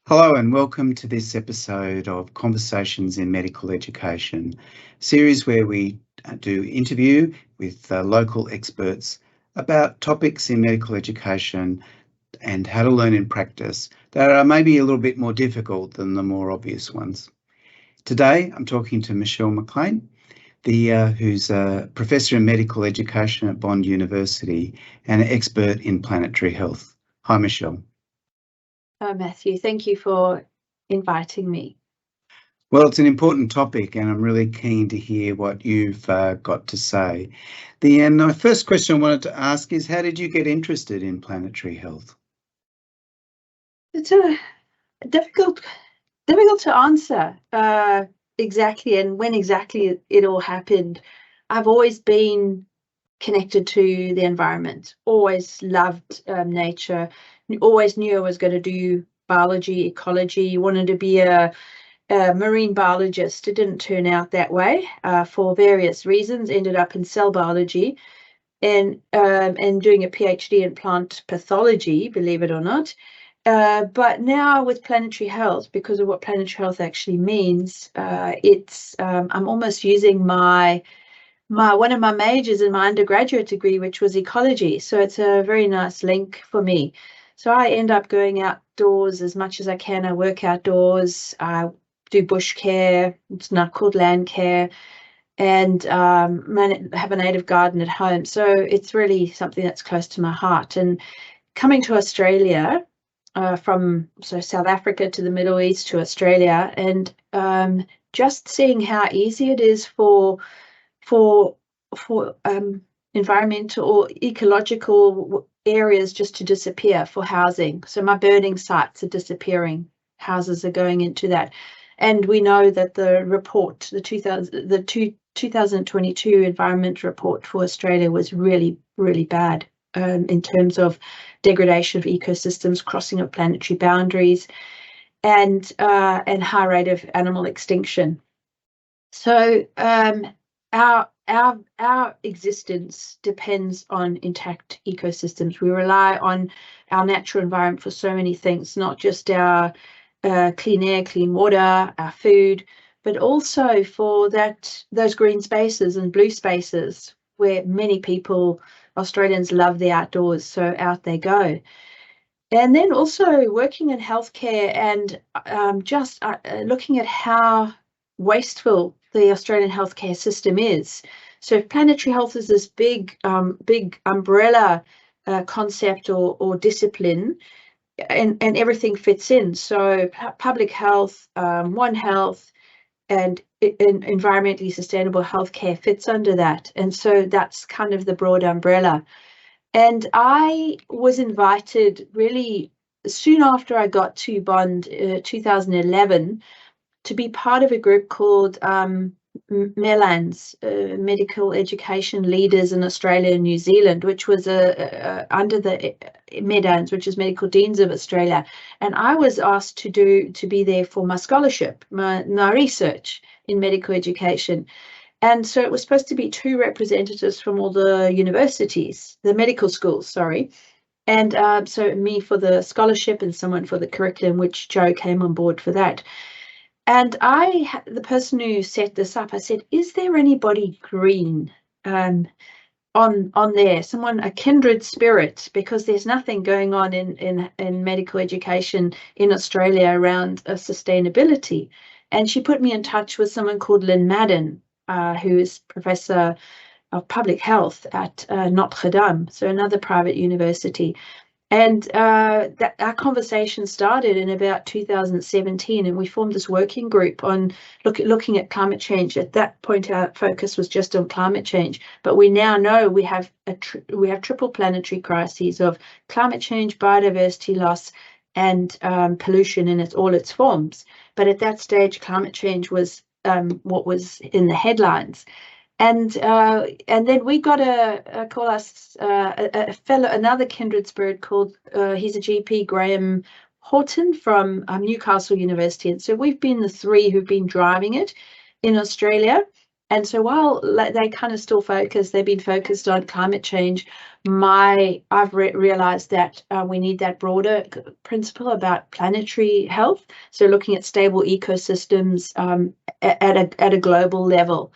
Hello and welcome to this episode of Conversations in Medical Education, series where we do interview with local experts about topics in medical education and how to learn in practice that are maybe a little bit more difficult than the more obvious ones. Today I'm talking to Michelle McLean, who's a professor in medical education at Bond University and an expert in planetary health. Hi, Michelle. Oh, Matthew, thank you for inviting me. Well, it's an important topic and I'm really keen to hear what you've got to say. My first question I wanted to ask is, how did you get interested in planetary health? It's a difficult to answer exactly, and when exactly it all happened. I've always been connected to the environment, always loved nature, always knew I was going to do biology, ecology, wanted to be a marine biologist. It didn't turn out that way for various reasons. Ended up in cell biology and doing a PhD in plant pathology, believe it or not. But now with planetary health, because of what planetary health actually means, I'm almost using my one of my majors in my undergraduate degree, which was ecology. So it's a very nice link for me. So I end up going outdoors as much as I can. I work outdoors. I do bush care. It's not called land care, and have a native garden at home. So it's really something that's close to my heart. And coming to Australia, from South Africa to the Middle East to Australia, and just seeing how easy it is for environmental or ecological areas just to disappear for housing. So my burning sites are disappearing. Houses are going into that. And we know that the report, the 2022 environment report for Australia was really, really bad in terms of degradation of ecosystems, crossing of planetary boundaries, and high rate of animal extinction. So our existence depends on intact ecosystems. We rely on our natural environment for so many things, not just our clean air, clean water, our food, but also for those green spaces and blue spaces where many people, Australians, love the outdoors. So out they go. And then also working in healthcare and just looking at how wasteful the Australian healthcare system is. So planetary health is this big umbrella concept or discipline, and everything fits in. So public health, One Health, and environmentally sustainable healthcare fits under that. And so that's kind of the broad umbrella. And I was invited really soon after I got to Bond, 2011, to be part of a group called MELANS, Medical Education Leaders in Australia and New Zealand, which was under the MEDANS, which is Medical Deans of Australia. And I was asked to be there for my scholarship, my research in medical education. And so it was supposed to be 2 representatives from all the universities, the medical schools, sorry. And so me for the scholarship and someone for the curriculum, which Joe came on board for that. And the person who set this up, I said, is there anybody green on there, someone, a kindred spirit, because there's nothing going on in medical education in Australia around sustainability. And she put me in touch with someone called Lynn Madden, who is Professor of Public Health at Notre Dame, so another private university. And our conversation started in about 2017, and we formed this working group on looking at climate change. At that point, our focus was just on climate change, but we now know we have triple planetary crises of climate change, biodiversity loss, and pollution in all its forms. But at that stage, climate change was what was in the headlines. And then we got a fellow, another kindred spirit called, he's a GP, Graham Horton from Newcastle University. And so we've been the 3 who've been driving it in Australia. And so while they kind of still they've been focused on climate change, I've realized that we need that broader principle about planetary health. So looking at stable ecosystems at a global level.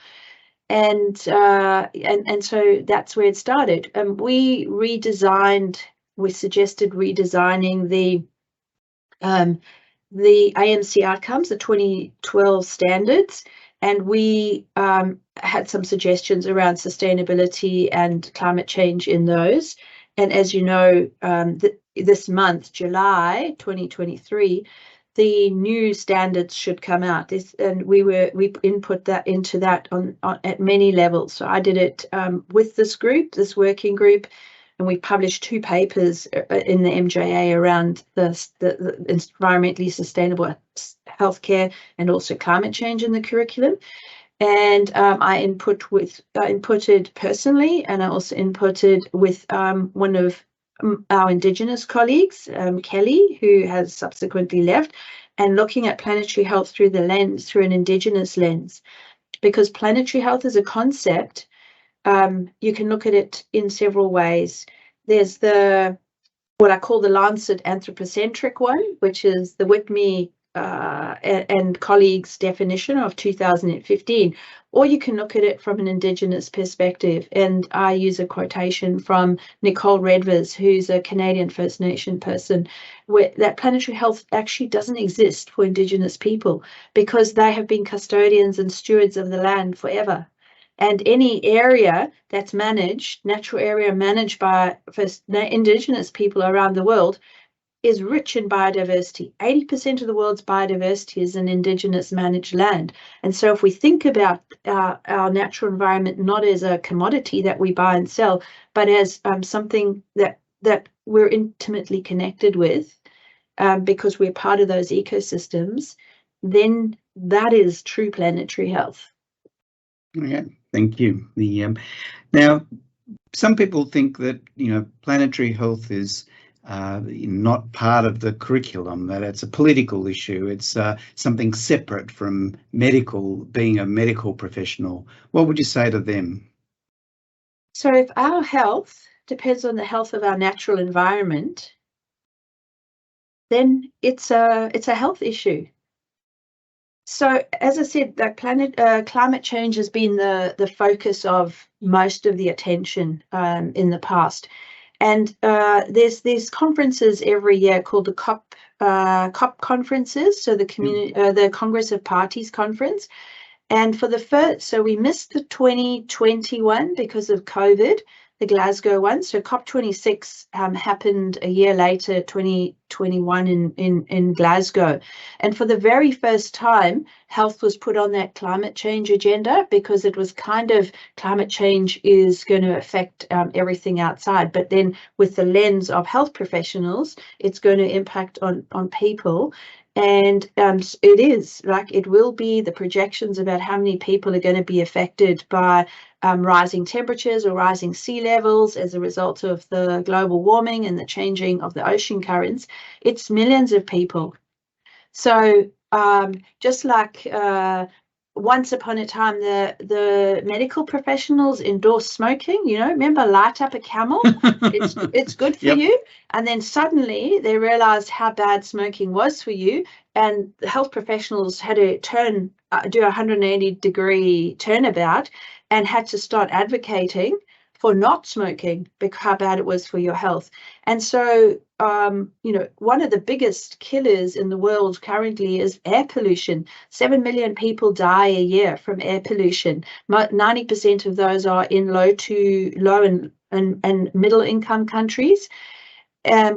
And so that's where it started. We suggested redesigning the AMC outcomes, the 2012 standards, and we had some suggestions around sustainability and climate change in those. And as you know, this month, July 2023, the new standards should come out. And we input that into that on at many levels. So I did it with this working group, and we published 2 papers in the MJA around the environmentally sustainable healthcare and also climate change in the curriculum. And I inputted personally, and I also inputted with one of our Indigenous colleagues, Kelly, who has subsequently left, and looking at planetary health through an Indigenous lens, because planetary health is a concept. You can look at it in several ways. There's what I call the Lancet anthropocentric one, which is the Whitney and colleagues' definition of 2015, or you can look at it from an Indigenous perspective. And I use a quotation from Nicole Redvers, who's a Canadian First Nation person, where that planetary health actually doesn't exist for Indigenous people because they have been custodians and stewards of the land forever. And any area that's natural area managed by First Indigenous people around the world, is rich in biodiversity. 80% of the world's biodiversity is in Indigenous managed land. And so if we think about our natural environment not as a commodity that we buy and sell, but as something that we're intimately connected with, because we're part of those ecosystems, then that is true planetary health. Okay, thank you. Now, some people think that planetary health is not part of the curriculum, that it's a political issue. It's something separate from being a medical professional. What would you say to them? So if our health depends on the health of our natural environment, then it's a health issue. So as I said, climate change has been the focus of most of the attention in the past. And there's these conferences every year called the COP conferences, so the Congress of Parties conference. And so we missed the 2021 because of COVID, the Glasgow one. So COP26 happened a year later, 2021 in Glasgow. And for the very first time, health was put on that climate change agenda, because it was kind of climate change is going to affect everything outside. But then with the lens of health professionals, it's going to impact on people. And it will be the projections about how many people are going to be affected by rising temperatures or rising sea levels as a result of the global warming and the changing of the ocean currents. It's millions of people. So just like once upon a time, the medical professionals endorsed smoking, remember, light up a camel, it's good for you. And then suddenly they realized how bad smoking was for you. And the health professionals had to do a 180-degree turnabout and had to start advocating for not smoking, because how bad it was for your health. And so, one of the biggest killers in the world currently is air pollution. 7 million people die a year from air pollution. 90% of those are in low and middle income countries,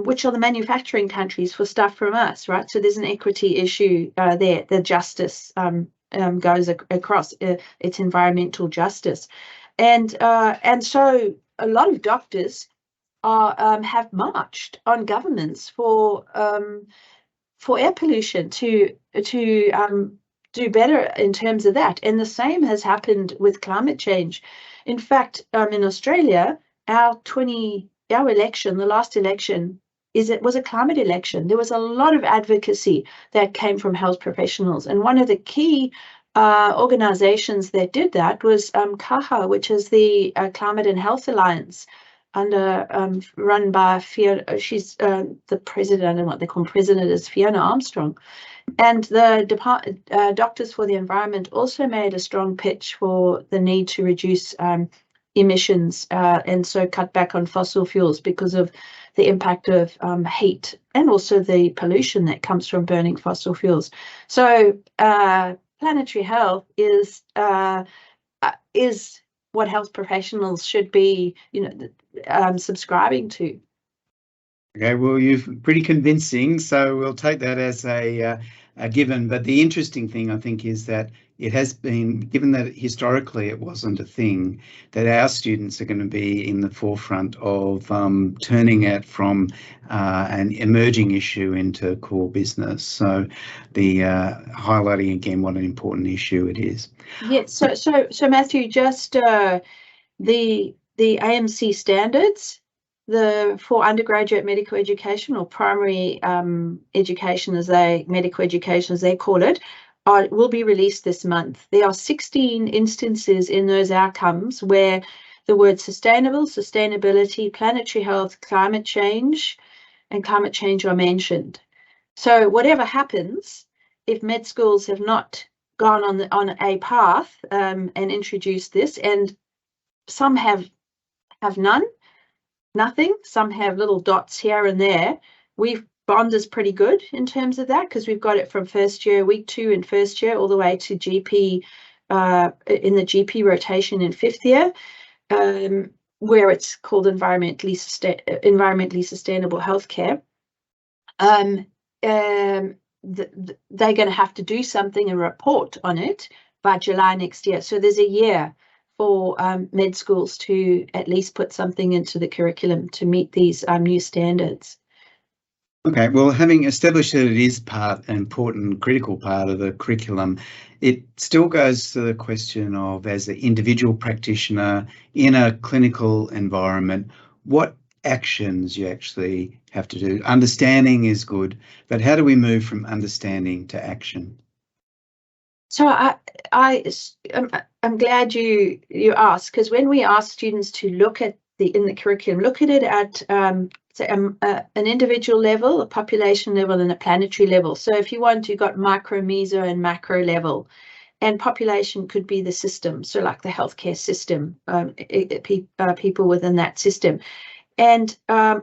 which are the manufacturing countries for stuff from us, right? So there's an equity issue there. The justice goes across. It's environmental justice. And so a lot of doctors have marched on governments for air pollution to do better in terms of that. And the same has happened with climate change. In fact, in Australia, our election, the last election, was a climate election. There was a lot of advocacy that came from health professionals. And one of the key organizations that did that was CAHA, which is the Climate and Health Alliance, run by Fiona. She's the president, and what they call president is Fiona Armstrong. And the Doctors for the Environment also made a strong pitch for the need to reduce emissions and so cut back on fossil fuels because of the impact of heat and also the pollution that comes from burning fossil fuels. So planetary health is what health professionals should be, subscribing to. Okay, well, you're pretty convincing, so we'll take that as a given. But the interesting thing, I think, is that it has been, given that historically it wasn't a thing, that our students are going to be in the forefront of turning it from an emerging issue into core business. So the highlighting again what an important issue it is. Yes. So Matthew, just the AMC standards, for undergraduate medical education or primary education, medical education as they call it, will be released this month. There are 16 instances in those outcomes where the words sustainable, sustainability, planetary health, climate change, and climate change are mentioned. So whatever happens, if med schools have not gone on a path and introduced this, and some have nothing, some have little dots here and there. Bond is pretty good in terms of that because we've got it from first year, week 2 in first year, all the way to GP in the GP rotation in 5th year, where it's called environmentally sustainable healthcare. They're going to have to do something and report on it by July next year. So there's a year for med schools to at least put something into the curriculum to meet these new standards. Okay, well, having established that it is an important, critical part of the curriculum, it still goes to the question of, as an individual practitioner in a clinical environment, what actions you actually have to do. Understanding is good, but how do we move from understanding to action? So I'm glad you asked, because when we ask students to look at in the curriculum, look at it at an individual level, a population level, and a planetary level. So if you want, you've got micro, meso, and macro level, and population could be the system. So like the healthcare system, people within that system, and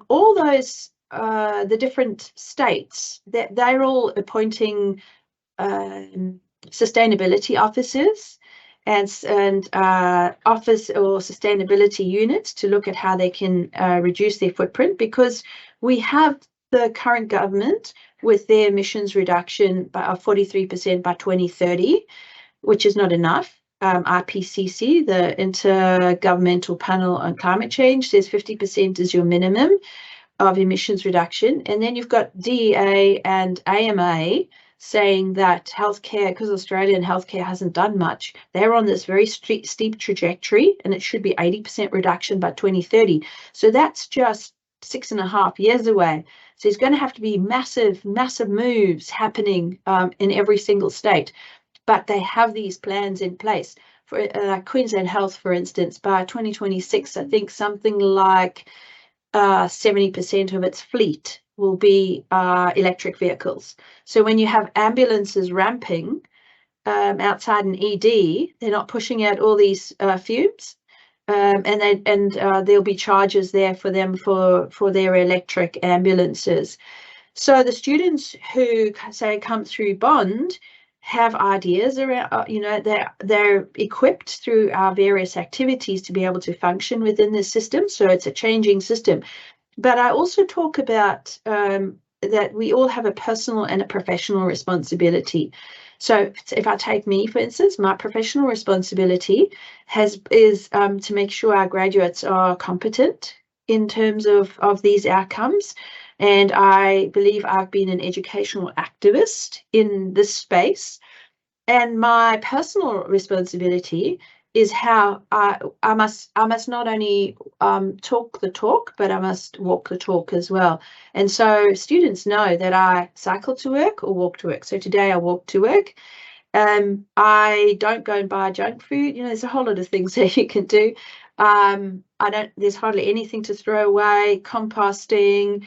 all those the different states that they're all appointing sustainability officers and office or sustainability units to look at how they can reduce their footprint, because we have the current government with their emissions reduction of 43% by 2030, which is not enough. IPCC, the Intergovernmental Panel on Climate Change, says 50% is your minimum of emissions reduction. And then you've got DEA and AMA saying that healthcare, because Australian healthcare hasn't done much, they're on this very steep trajectory, and it should be 80% reduction by 2030. So that's just 6.5 years away. So there's going to have to be massive moves happening in every single state. But they have these plans in place. For Queensland Health, for instance, by 2026, I think something like 70% of its fleet will be electric vehicles. So when you have ambulances ramping outside an ED, they're not pushing out all these fumes, and there'll be charges there for them for their electric ambulances. So the students who say come through Bond have ideas around, they're equipped through our various activities to be able to function within this system. So it's a changing system. But I also talk about that we all have a personal and a professional responsibility. So if I take me, for instance, my professional responsibility is to make sure our graduates are competent in terms of these outcomes. And I believe I've been an educational activist in this space. And my personal responsibility is how I must not only talk the talk, but I must walk the talk as well. And so students know that I cycle to work or walk to work. So today I walked to work. I don't go and buy junk food. There's a whole lot of things that you can do. There's hardly anything to throw away. Composting,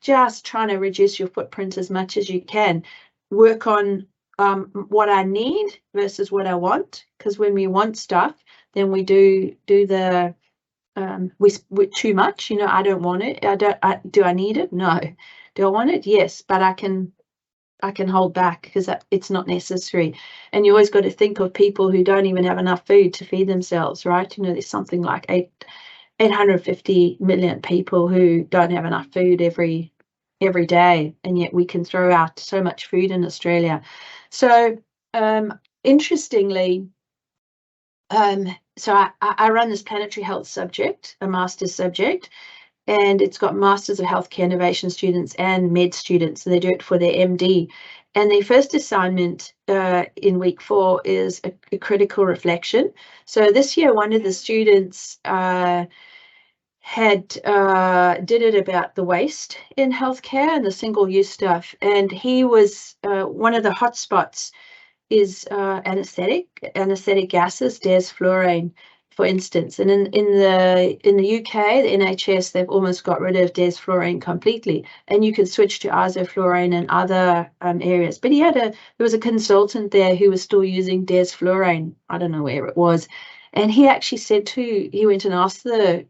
just trying to reduce your footprint as much as you can. Work on what I need versus what I want, because when we want stuff, then we do the we too much. I don't want it. Do I need it? No. Do I want it? Yes, but I can hold back because it's not necessary. And you always got to think of people who don't even have enough food to feed themselves, right? There's something like 850 million people who don't have enough food every day, and yet we can throw out so much food in Australia. So interestingly, so I run this planetary health subject, a master's subject, and it's got Masters of Healthcare Innovation students and med students, and they do it for their MD. And their first assignment in week 4 is a critical reflection. So this year, one of the students did it about the waste in healthcare and the single-use stuff. And he was one of the hotspots is anesthetic gases, desflurane, for instance. And in the UK, the NHS, they've almost got rid of desflurane completely, and you can switch to isoflurane in other areas. But there was a consultant there who was still using desflurane. I don't know where it was, and he actually said he went and asked the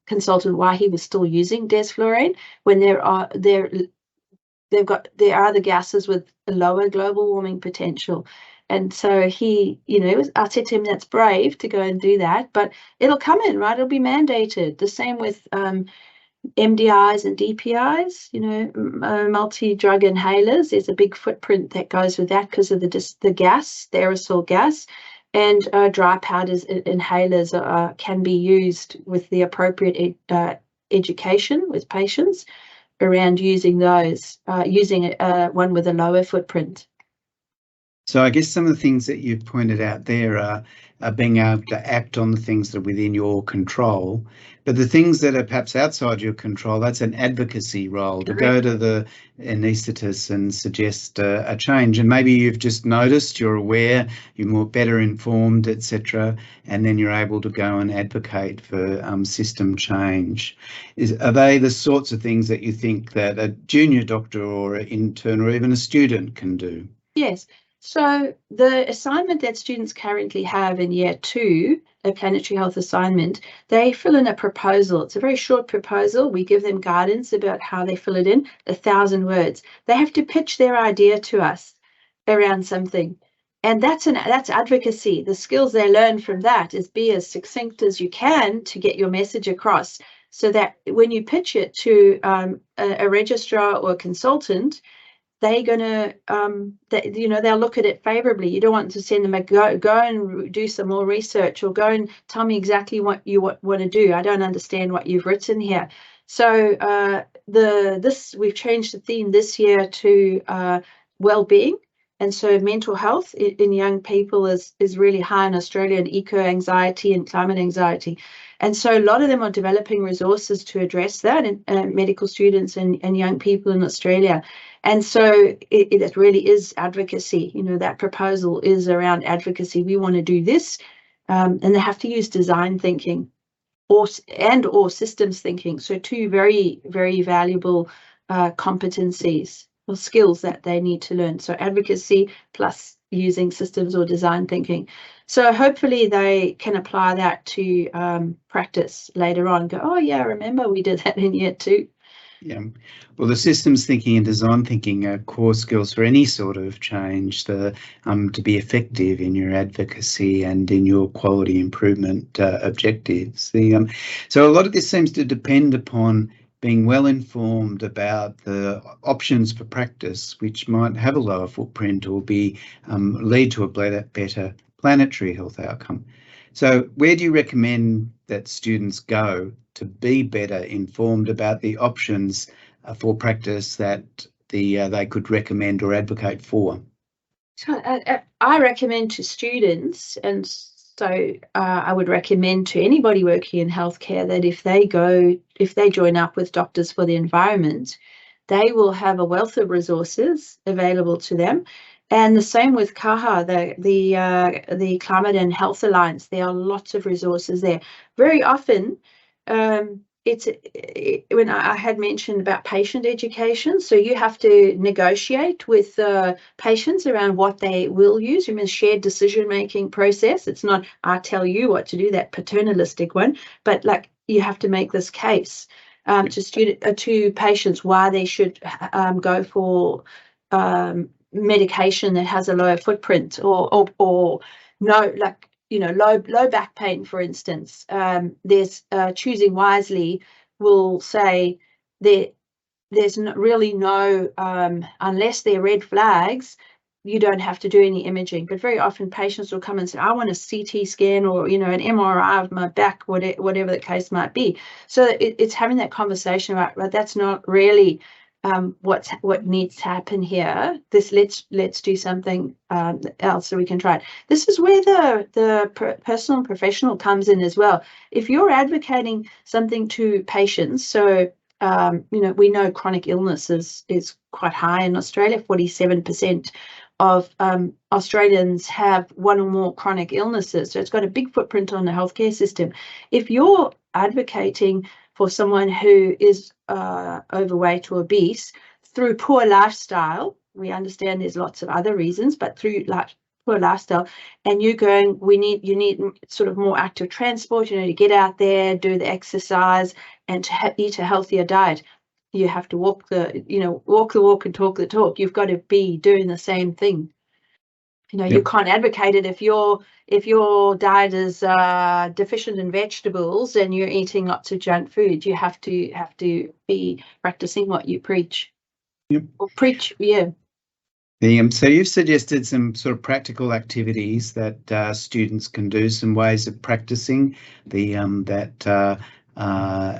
consultant why he was still using desflurane when there are the gases with a lower global warming potential. And so I said to him, that's brave to go and do that, but it'll come in, right? It'll be mandated. The same with MDIs and DPIs, multi-drug inhalers. There's a big footprint that goes with that because of the gas, the aerosol gas, and dry powders inhalers can be used with the appropriate education with patients around using those, using one with a lower footprint. So I guess some of the things that you've pointed out there are being able to act on the things that are within your control, but the things that are perhaps outside your control, that's an advocacy role, to go to the anaesthetist and suggest a change. And maybe you've just noticed, you're aware, you're more better informed, etc., and then you're able to go and advocate for system change. Are they the sorts of things that you think that a junior doctor or an intern or even a student can do? Yes. So the assignment that students currently have in year 2, a planetary health assignment, they fill in a proposal. It's a very short proposal. We give them guidance about how they fill it in, 1,000 words. They have to pitch their idea to us around something. And that's advocacy. The skills they learn from that is be as succinct as you can to get your message across, so that when you pitch it to a registrar or a consultant, they're going to, they'll look at it favorably. You don't want to send them go and do some more research, or go and tell me exactly what you want to do. I don't understand what you've written here. So we've changed the theme this year to well-being, and so mental health in young people is really high in Australia, and eco-anxiety and climate anxiety. And so a lot of them are developing resources to address that, in medical students and young people in Australia. And so it really is advocacy. That proposal is around advocacy. We want to do this, and they have to use design thinking or systems thinking. So 2 very, very valuable competencies or skills that they need to learn. So advocacy plus using systems or design thinking. So hopefully they can apply that to practice later on. Go, oh yeah, remember we did that in year 2. Yeah, well, the systems thinking and design thinking are core skills for any sort of change to be effective in your advocacy and in your quality improvement objectives. So a lot of this seems to depend upon being well informed about the options for practice, which might have a lower footprint or lead to a better planetary health outcome. So where do you recommend that students go to be better informed about the options for practice that they could recommend or advocate for? So I recommend to students, and so I would recommend to anybody working in healthcare, that if they join up with Doctors for the Environment, they will have a wealth of resources available to them. And the same with CAHA, the Climate and Health Alliance. There are lots of resources there. Very often, when I had mentioned about patient education, so you have to negotiate with patients around what they will use. You mean shared decision-making process. It's not I tell you what to do, that paternalistic one, but like you have to make this case to patients why they should go for medication that has a lower footprint or no, like, you know, low back pain, for instance. There's choosing wisely will say there's really no unless they're red flags, you don't have to do any imaging. But very often patients will come and say, I want a CT scan or, you know, an MRI of my back, whatever the case might be. So it's having that conversation about, well, that's not really what needs to happen here. Let's do something else so we can try it. This is where the personal and professional comes in as well. If you're advocating something to patients, so you know, we know chronic illness is quite high in Australia. 47% of Australians have one or more chronic illnesses, so it's got a big footprint on the healthcare system. If you're advocating for someone who is overweight or obese through poor lifestyle, we understand there's lots of other reasons, but through poor lifestyle, and you're going, you need sort of more active transport, you know, to get out there, do the exercise, and to eat a healthier diet. You have to walk the walk and talk the talk. You've got to be doing the same thing. You know, you can't advocate it if your diet is deficient in vegetables and you're eating lots of junk food. You have to be practicing what you preach. Yep. Or preach, yeah. So you've suggested some sort of practical activities that students can do, some ways of practicing that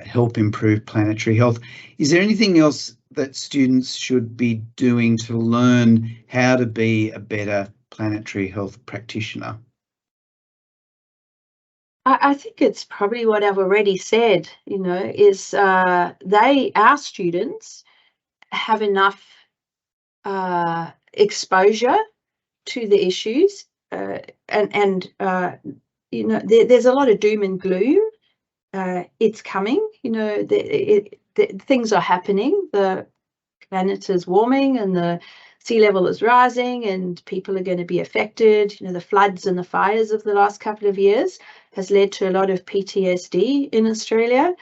help improve planetary health. Is there anything else that students should be doing to learn how to be a better planetary health practitioner? I think it's probably what I've already said, you know, is our students have enough exposure to the issues and you know, there's a lot of doom and gloom. It's coming, you know, things are happening. The planet is warming and the sea level is rising and people are going to be affected. You know, the floods and the fires of the last couple of years has led to a lot of PTSD in Australia.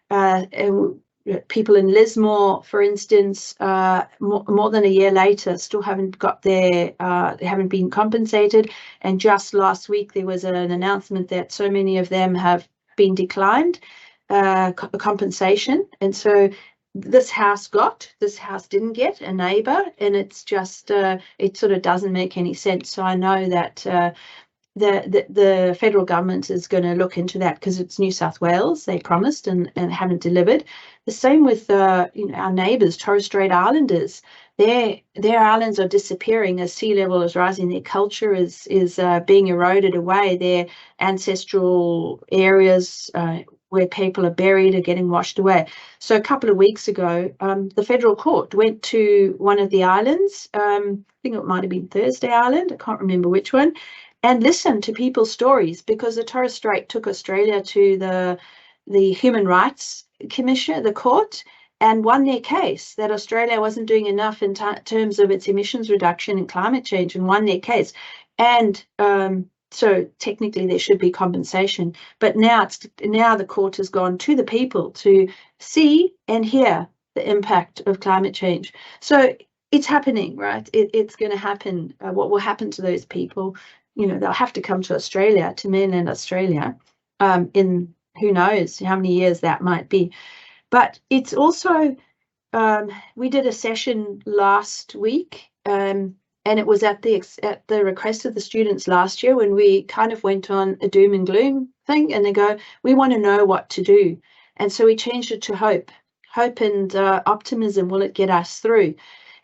And people in Lismore, for instance, more than a year later, still haven't got they haven't been compensated. And just last week, there was an announcement that so many of them have been declined compensation. And so this house didn't get a neighbour, and it's just it sort of doesn't make any sense. So I know that the federal government is going to look into that because it's New South Wales. They promised and haven't delivered. The same with you know, our neighbours, Torres Strait Islanders. Their islands are disappearing as sea level is rising. Their culture is being eroded away. Their ancestral areas where people are buried are getting washed away. So a couple of weeks ago, the federal court went to one of the islands. I think it might have been Thursday Island. I can't remember which one. And listened to people's stories, because the Torres Strait took Australia to the Human Rights Commission, the court, and won their case that Australia wasn't doing enough in terms of its emissions reduction and climate change, and won their case. And so technically there should be compensation, but now the court has gone to the people to see and hear the impact of climate change. So it's happening, right? It's going to happen. What will happen to those people? You know, they'll have to come to Australia, to mainland Australia, in who knows how many years that might be. But it's also, we did a session last week, and it was at the request of the students last year, when we kind of went on a doom and gloom thing, and they go, we want to know what to do. And so we changed it to hope and optimism. Will it get us through?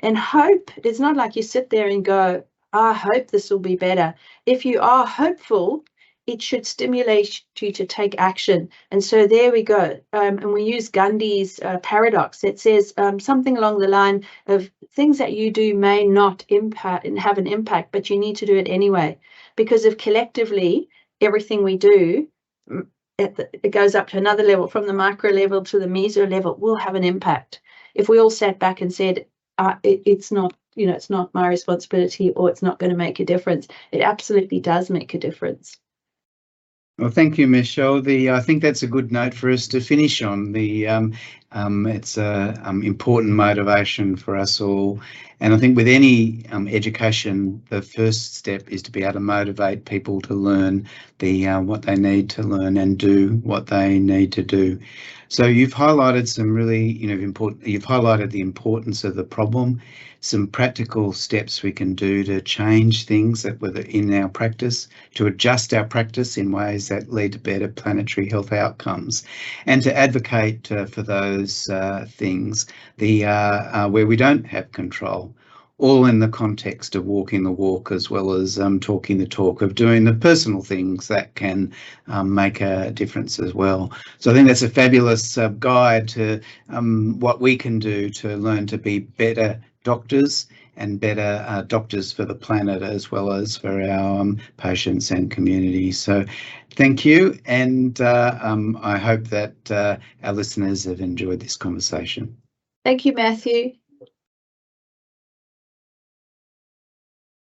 And hope, it's not like you sit there and go, I hope this will be better. If you are hopeful, it should stimulate you to take action. And so there we go. And we use Gandhi's paradox that says something along the line of things that you do may not impact and have an impact, but you need to do it anyway. Because if collectively everything we do, it goes up to another level, from the micro level to the meso level, will have an impact. If we all sat back and said, it's not, it's not my responsibility, or it's not going to make a difference, it absolutely does make a difference. Well, thank you, Michelle. I think that's a good note for us to finish on. It's an important motivation for us all. And I think with any education, the first step is to be able to motivate people to learn what they need to learn and do what they need to do. So you've highlighted some really, you've highlighted the importance of the problem, some practical steps we can do to change things that were in our practice, to adjust our practice in ways that lead to better planetary health outcomes, and to advocate for those things where we don't have control, all in the context of walking the walk, as well as talking the talk of doing the personal things that can make a difference as well. So I think that's a fabulous guide to what we can do to learn to be better doctors and better doctors for the planet, as well as for our patients and community. So thank you, and I hope that our listeners have enjoyed this conversation. Thank you, Matthew.